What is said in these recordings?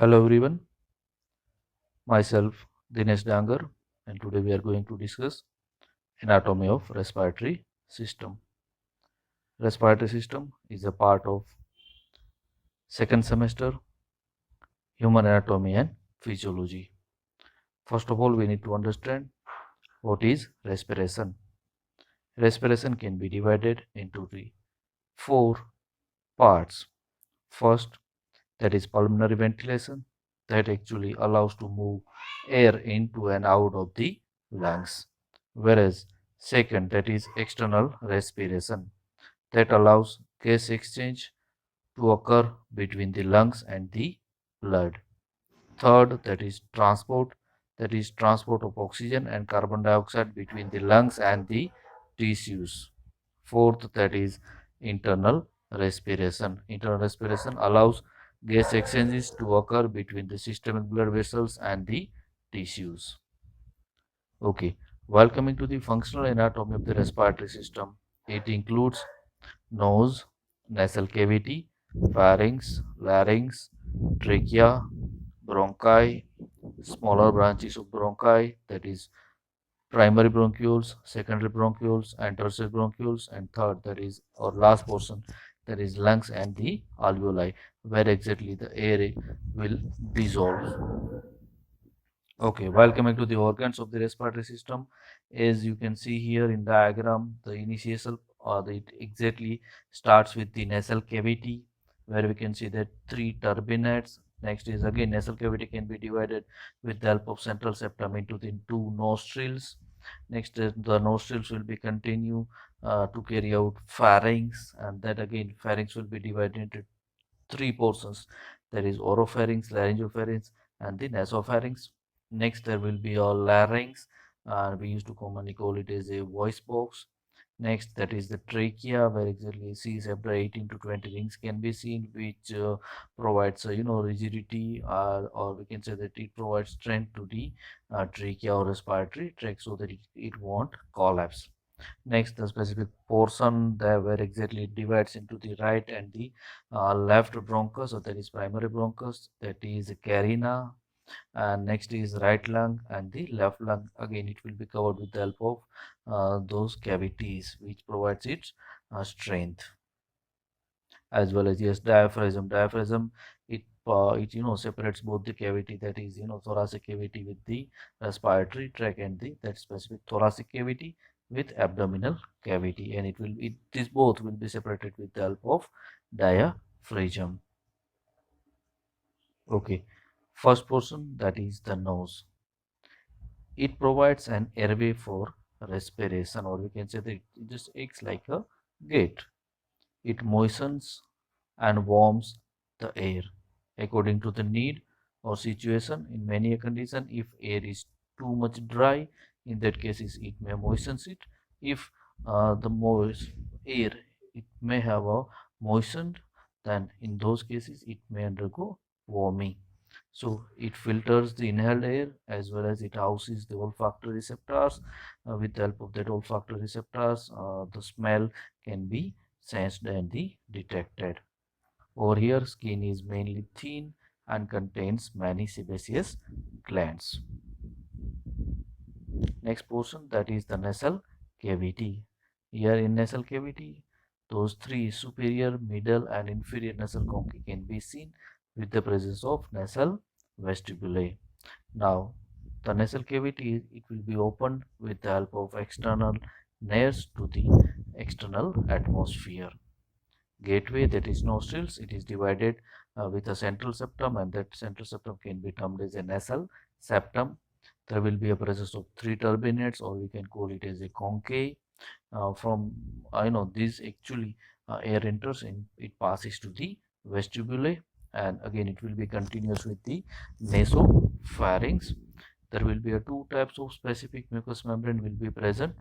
Hello everyone, myself Dinesh Dangar, and today we are going to discuss anatomy of respiratory system. Respiratory system is a part of second semester human anatomy and physiology. First of all, we need to understand what is respiration. Respiration can be divided into the four parts. First, that is pulmonary ventilation, that actually allows to move air into and out of the lungs. Whereas second, that is external respiration, that allows gas exchange to occur between the lungs and the blood. Third, that is transport of oxygen and carbon dioxide between the lungs and the tissues. Fourth, that is internal respiration. Internal respiration allows gas exchanges to occur between the systemic blood vessels and the tissues. Okay, while coming to the functional anatomy of the respiratory system, it includes nose, nasal cavity, pharynx, larynx, trachea, bronchi, smaller branches of bronchi, that is primary bronchioles, secondary bronchioles, and tertiary bronchioles, and third, that is our last portion, that is lungs and the alveoli, where exactly the air will dissolve. Okay, while coming to the organs of the respiratory system, as you can see here in diagram, the initial it exactly starts with the nasal cavity, where we can see that three turbinates. Next is again nasal cavity can be divided with the help of central septum into the two nostrils. Next, the nostrils will be continue to carry out pharynx, and that again pharynx will be divided into three portions, that is oropharynx, laryngopharynx, and the nasopharynx. Next there will be a larynx, we used to commonly call it as a voice box. Next, that is the trachea, where exactly C separate 18 to 20 rings can be seen, which provides rigidity, or we can say that it provides strength to the trachea or respiratory tract so that it won't collapse. Next, the specific portion there where exactly it divides into the right and the left bronchus, so that is primary bronchus, that is carina, and next is right lung and the left lung. Again, it will be covered with the help of those cavities, which provides its strength, as well as yes, diaphragm. Diaphragm, it separates both the cavity, that is thoracic cavity with the respiratory tract, and the that specific thoracic cavity with abdominal cavity, and it these both will be separated with the help of diaphragm. Okay, first portion, that is the nose. It provides an airway for respiration, or we can say that it just acts like a gate. It moistens and warms the air according to the need or situation. In many conditions, if air is too much dry, in that cases it may moisten it. If the moist air it may have a moistened, then in those cases it may undergo warming. So it filters the inhaled air, as well as it houses the olfactory receptors. With the help of that olfactory receptors, the smell can be sensed and detected. Over here, skin is mainly thin and contains many sebaceous glands. Next portion, that is the nasal cavity. Here in nasal cavity, those three superior, middle, and inferior nasal conchae can be seen with the presence of nasal vestibule. Now, the nasal cavity, it will be opened with the help of external nares to the external atmosphere. Gateway, that is nostrils, it is divided with a central septum, and that central septum can be termed as a nasal septum. There will be a presence of three turbinates, or we can call it as a conchae. From this actually air enters and it passes to the vestibule, and again it will be continuous with the nasopharynx. There will be a two types of specific mucous membrane will be present.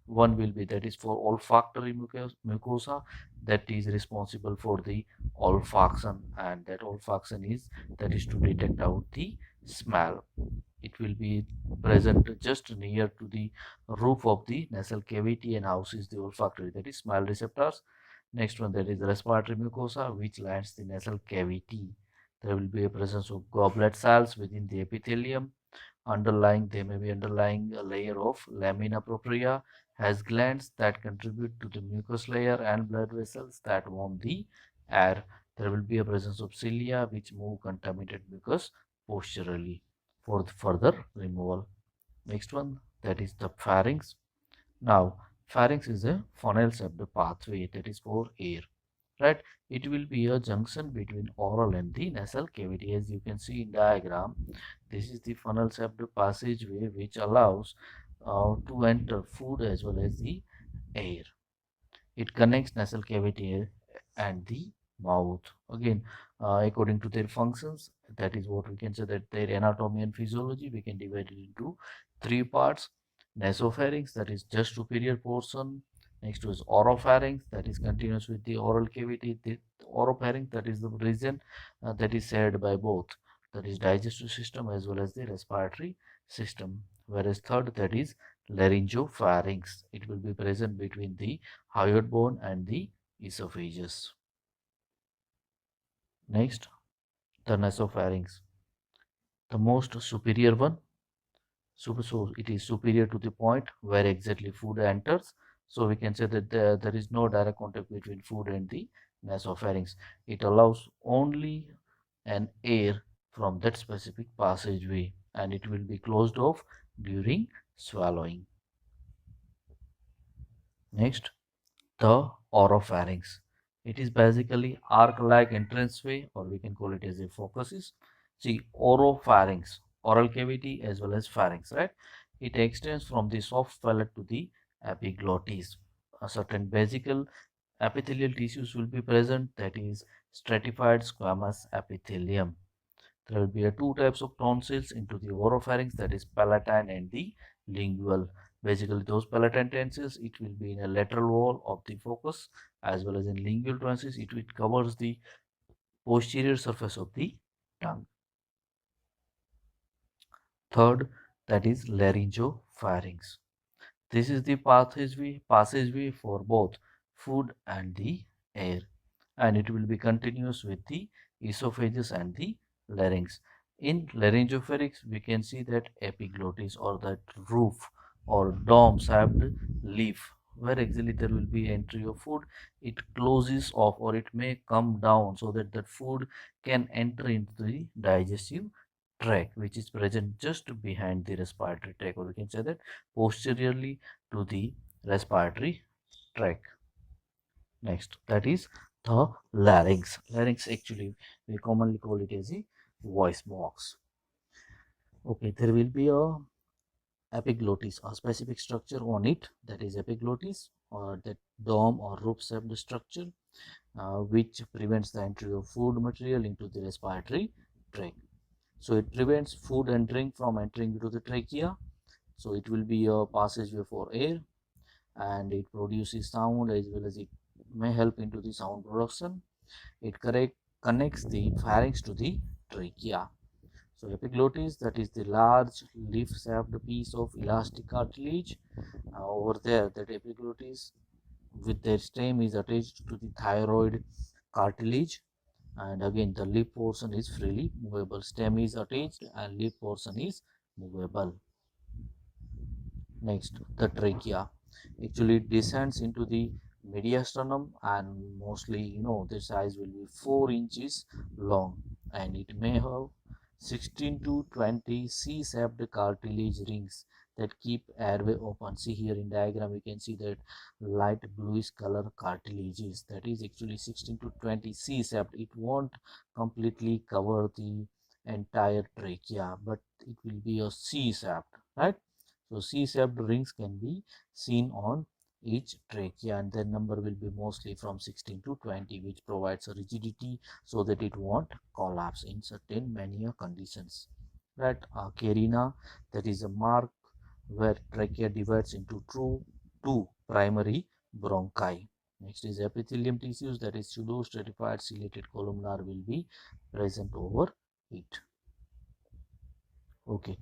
One will be that is for olfactory mucosa, that is responsible for the olfaction, and that olfaction is that is to detect out the smell. It will be present just near to the roof of the nasal cavity and houses the olfactory, that is smell receptors. Next one, that is respiratory mucosa, which lines the nasal cavity. There will be a presence of goblet cells within the epithelium. There may be underlying a layer of lamina propria has glands that contribute to the mucous layer and blood vessels that warm the air. There will be a presence of cilia which move contaminated mucus posteriorly for the further removal. Next one, that is the pharynx. Now, pharynx is a funnel shaped pathway that is for air, right? It will be a junction between oral and the nasal cavity. As you can see in diagram, this is the funnel shaped passageway which allows to enter food as well as the air. It connects nasal cavity and the mouth. Again, according to their functions, that is what we can say, that their anatomy and physiology, we can divide it into three parts. Nasopharynx, that is just superior portion. Next is oropharynx, that is continuous with the oral cavity. The oropharynx, that is the region that is shared by both, that is digestive system as well as the respiratory system. Whereas third, that is laryngopharynx. It will be present between the hyoid bone and the esophagus. Next, the nasopharynx, the most superior one. So it is superior to the point where exactly food enters. So we can say that there is no direct contact between food and the nasopharynx. It allows only an air from that specific passageway, and it will be closed off during swallowing. Next, the oropharynx. It is basically arc-like entranceway, or we can call it as a focus. See, oropharynx, oral cavity as well as pharynx, right? It extends from the soft palate to the epiglottis. A certain basical epithelial tissues will be present, that is stratified squamous epithelium. There will be two types of tonsils into the oropharynx, that is palatine and the lingual. Basically, those palatine tonsils, it will be in a lateral wall of the focus, as well as in lingual tonsils, it covers the posterior surface of the tongue. Third, that is laryngopharynx. This is the passageway for both food and the air, and it will be continuous with the esophagus and the larynx. In laryngopharynx, we can see that epiglottis, or that roof or dome-shaped leaf, where actually there will be entry of food. It closes off, or it may come down so that that food can enter into the digestive tract, which is present just behind the respiratory tract, or we can say that posteriorly to the respiratory tract. Next, that is the larynx. Larynx, actually we commonly call it as a voice box. Okay, there will be a epiglottis, a specific structure on it, that is epiglottis, or that dome or roof shaped structure, which prevents the entry of food material into the respiratory tract. So it prevents food and drink from entering into the trachea. So it will be a passageway for air, and it produces sound as well as it may help into the sound production. It connects the pharynx to the trachea. So epiglottis, that is the large leaf-shaped piece of elastic cartilage. Over there, that epiglottis with their stem is attached to the thyroid cartilage, and again the lip portion is freely movable. Stem is attached and lip portion is movable. Next, the trachea. Actually, it descends into the mediastinum, and mostly, the size will be 4 inches long, and it may have 16 to 20 C-shaped cartilage rings that keep airway open. See here in diagram, you can see that light bluish color cartilages, that is actually 16 to 20 C-shaped. It won't completely cover the entire trachea, but it will be a C-shaped, right? So C-shaped rings can be seen on each trachea, and their number will be mostly from 16 to 20, which provides a rigidity so that it won't collapse in certain mania conditions. Right, carina, that is a mark where trachea divides into two primary bronchi. Next is epithelium tissues, that is pseudostratified ciliated columnar will be present over it. Okay.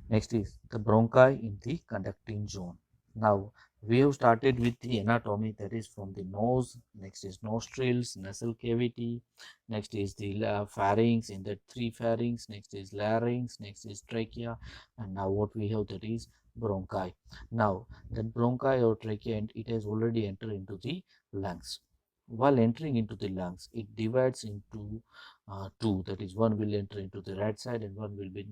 Next is the bronchi in the conducting zone. Now we have started with the anatomy, that is from the nose. Next is nostrils, nasal cavity. Next is the pharynx, in that three pharynx. Next is larynx. Next is trachea. And now what we have, that is bronchi. Now that bronchi or trachea, it has already entered into the lungs. While entering into the lungs, it divides into two. That is, one will enter into the right side, and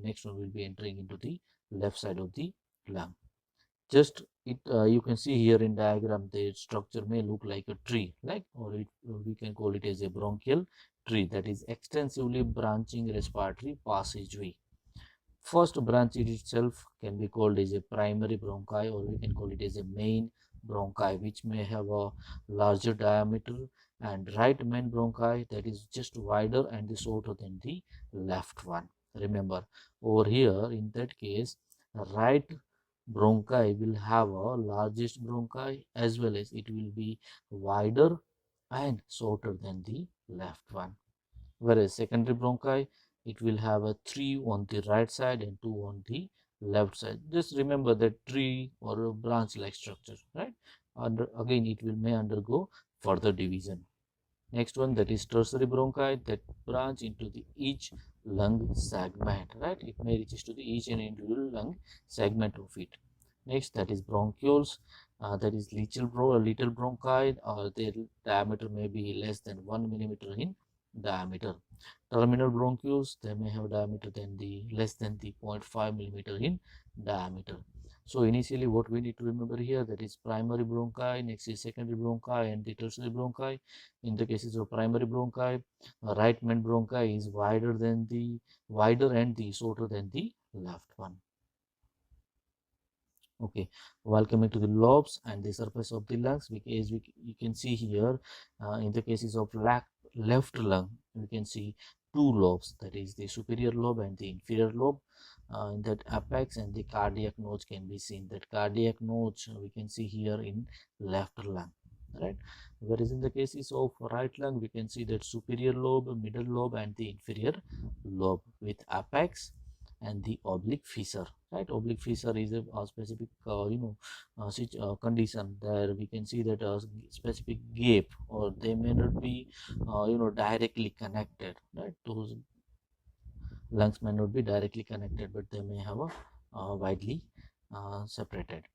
next one will be entering into the left side of the lung. Just it you can see here in diagram, the structure may look like a tree, or we can call it as a bronchial tree, that is extensively branching respiratory passageway. First branch itself can be called as a primary bronchi, or we can call it as a main bronchi, which may have a larger diameter, and right main bronchi, that is just wider and shorter than the left one. Remember, over here in that case, right bronchi will have a largest bronchi, as well as it will be wider and shorter than the left one. Whereas secondary bronchi, it will have a three on the right side and two on the left side. Just remember that tree or a branch like structure, right? Again, it will may undergo further division. Next one, that is tertiary bronchi, that branch into the each lung segment, right? It may reaches to the each and individual lung segment of it. Next, that is bronchioles, that is little bronchi, their diameter may be less than 1 millimeter in diameter. Terminal bronchioles, they may have diameter than the less than the 0.5 millimeter in diameter. So initially what we need to remember here, that is primary bronchi, next is secondary bronchi and the tertiary bronchi. In the cases of primary bronchi, right main bronchi is wider and the shorter than the left one. Okay, while coming to the lobes and the surface of the lungs, you can see here, in the cases of left lung, we can see two lobes, that is the superior lobe and the inferior lobe. In that apex and the cardiac notch can be seen. That cardiac notch we can see here in left lung, right? Whereas in the cases of right lung, we can see that superior lobe, middle lobe, and the inferior lobe with apex and the oblique fissure, right? Oblique fissure is a specific condition there. We can see that a specific gap, or they may not be directly connected, right? Those lungs may not be directly connected, but they may have a widely separated.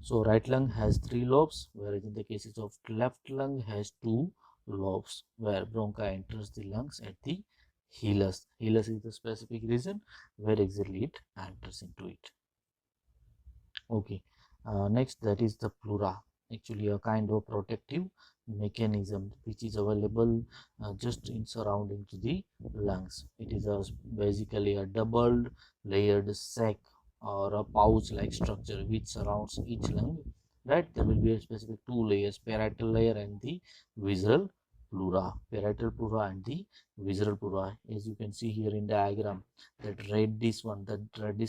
So right lung has three lobes, whereas in the cases of left lung has two lobes, where bronchi enters the lungs at the hilus. Hilus is the specific region where exactly it enters into it. Okay, next, that is the pleura. Actually a kind of protective mechanism which is available just in surrounding to the lungs. It is basically a doubled layered sac or a pouch like structure which surrounds each lung, right? There will be a specific two layers, parietal layer and the visceral pleura. Parietal pleura and the visceral pleura, as you can see here in diagram, that reddish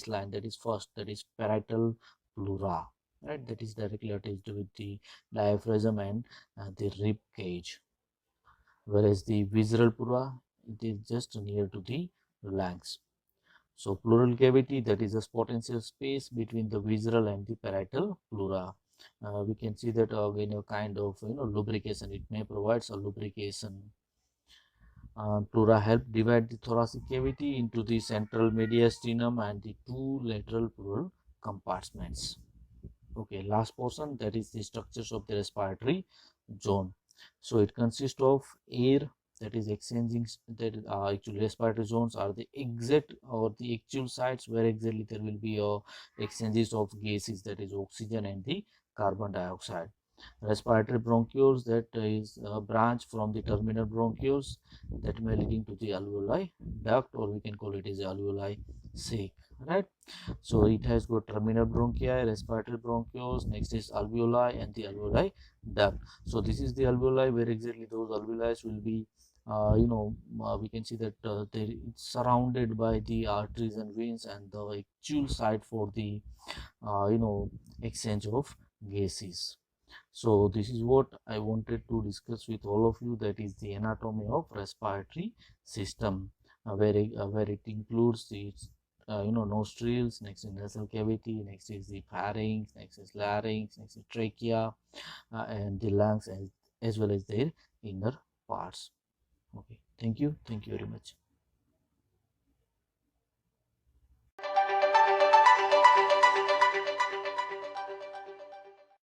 line, that is first, that is parietal pleura, right? That is directly attached with the diaphragm and the rib cage. Whereas the visceral pleura, it is just near to the lungs. So pleural cavity, that is a potential space between the visceral and the parietal pleura. We can see that again a kind of lubrication. It may provide a lubrication. Pleura help divide the thoracic cavity into the central mediastinum and the two lateral pleural compartments. Okay, last portion, that is the structures of the respiratory zone. So it consists of air, that is exchanging, that actually respiratory zones are the exact or the actual sites where exactly there will be exchanges of gases, that is oxygen and the carbon dioxide. Respiratory bronchioles, that is a branch from the terminal bronchioles that may leading to the alveoli duct, or we can call it as alveoli sac, right? So it has got terminal bronchi, respiratory bronchioles, next is alveoli and the alveoli duct. So this is the alveoli where exactly those alveoli will be we can see that they it's surrounded by the arteries and veins, and the actual site for the exchange of gases. So this is what I wanted to discuss with all of you, that is the anatomy of respiratory system, where it includes the nostrils, next is nasal cavity, next is the pharynx, next is larynx, next is trachea, and the lungs, as well as their inner parts. Okay, thank you very much.